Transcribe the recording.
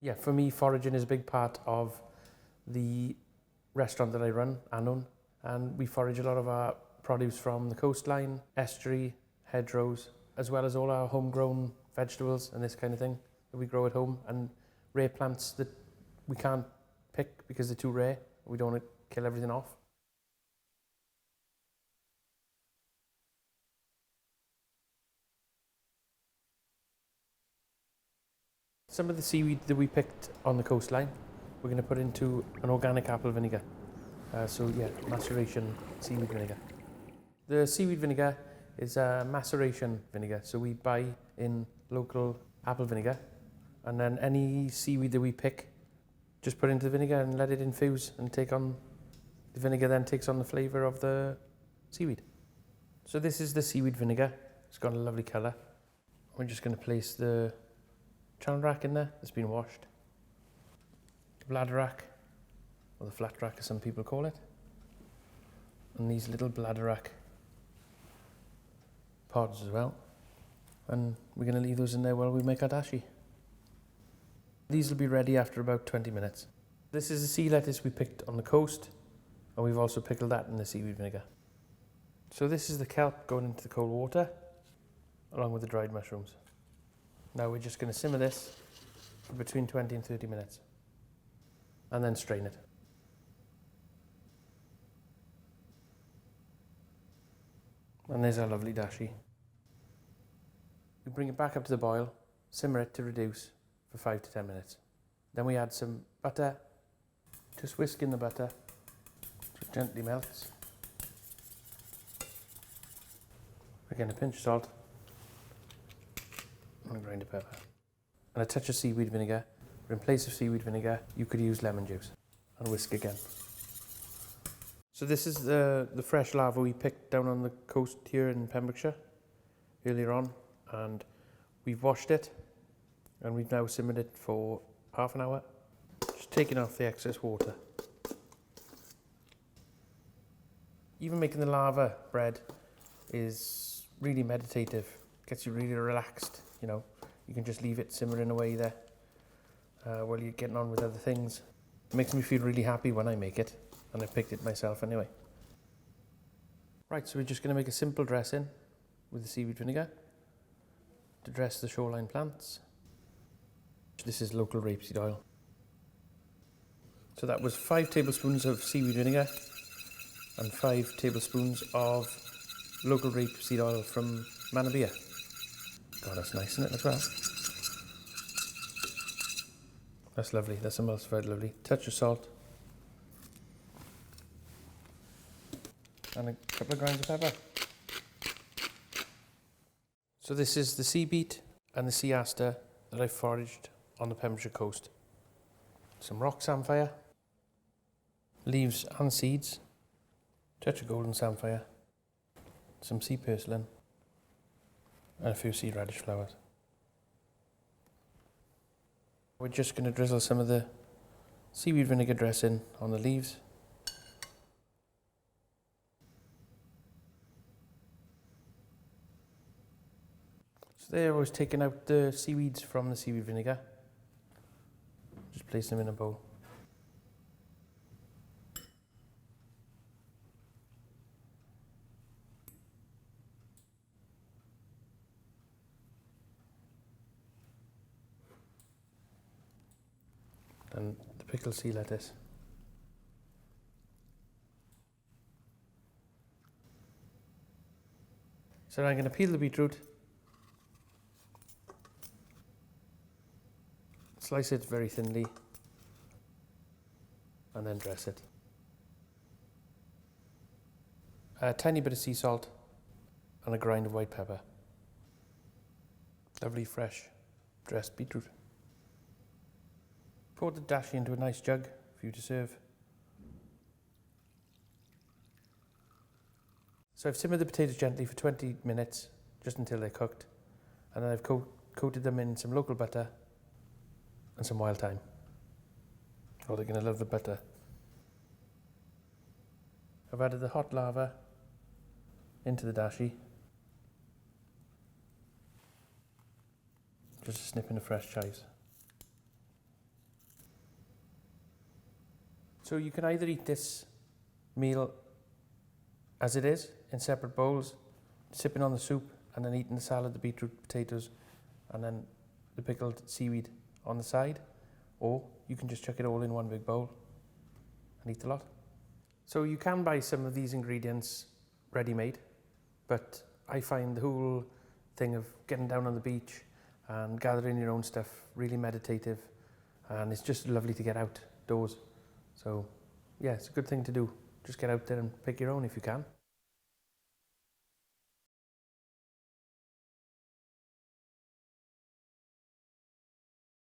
Yeah, for me, foraging is a big part of the restaurant that I run, Anon, and we forage a lot of our produce from the coastline, estuary, hedgerows, as well as all our homegrown vegetables and this kind of thing that we grow at home, and rare plants that we can't pick because they're too rare. We don't want to kill everything off. Some of the seaweed that we picked on the coastline, we're going to put into an organic apple vinegar. Maceration seaweed vinegar. The seaweed vinegar is a maceration vinegar, so we buy in local apple vinegar, and then any seaweed that we pick, just put into the vinegar and let it infuse and take on, the vinegar then takes on the flavour of the seaweed. So this is the seaweed vinegar. It's got a lovely colour. We're just going to place the channel rack in there that's been washed, the bladder rack, or the flat rack as some people call it, and these little bladder rack pods as well, and we're going to leave those in there while we make our dashi. These will be ready after about 20 minutes. This is the sea lettuce we picked on the coast, and we've also pickled that in the seaweed vinegar. So this is the kelp going into the cold water along with the dried mushrooms. Now we're just going to simmer this for between 20 and 30 minutes and then strain it. And there's our lovely dashi. We bring it back up to the boil, simmer it to reduce for 5 to 10 minutes. Then we add some butter, just whisk in the butter so it gently melts. Again, a pinch of salt and a grind of pepper. And a touch of seaweed vinegar. But in place of seaweed vinegar, you could use lemon juice. And whisk again. So this is the fresh lava we picked down on the coast here in Pembrokeshire earlier on, and we've washed it and we've now simmered it for half an hour, just taking off the excess water. Even making the lava bread is really meditative, gets you really relaxed, you know. You can just leave it simmering away there while you're getting on with other things. It makes me feel really happy when I make it. And I picked it myself anyway. Right, so we're just going to make a simple dressing with the seaweed vinegar to dress the shoreline plants. This is local rapeseed oil. So that was 5 tablespoons of seaweed vinegar and 5 tablespoons of local rapeseed oil from Manabia. God, that's nice, isn't it, as well? That's lovely, that's emulsified lovely. Touch of salt. And a couple of grinds of pepper. So this is the sea beet and the sea aster that I foraged on the Pembrokeshire coast. Some rock samphire, leaves and seeds, touch of golden samphire, some sea purslane, and a few sea radish flowers. We're just going to drizzle some of the seaweed vinegar dressing on the leaves. There I was taking out the seaweeds from the seaweed vinegar. Just place them in a bowl. And the pickled sea lettuce. So now I'm going to peel the beetroot. Slice it very thinly and then dress it. A tiny bit of sea salt and a grind of white pepper. Lovely fresh dressed beetroot. Pour the dashi into a nice jug for you to serve. So I've simmered the potatoes gently for 20 minutes, just until they're cooked, and then I've coated them in some local butter and some wild thyme. Oh, they're going to love the butter. I've added the hot lava into the dashi. Just a snipping of fresh chives. So you can either eat this meal as it is, in separate bowls, sipping on the soup, and then eating the salad, the beetroot, potatoes, and then the pickled seaweed on the side, or you can just chuck it all in one big bowl and eat a lot. So you can buy some of these ingredients ready-made, but I find the whole thing of getting down on the beach and gathering your own stuff really meditative, and it's just lovely to get outdoors. So yeah, it's a good thing to do. Just get out there and pick your own if you can.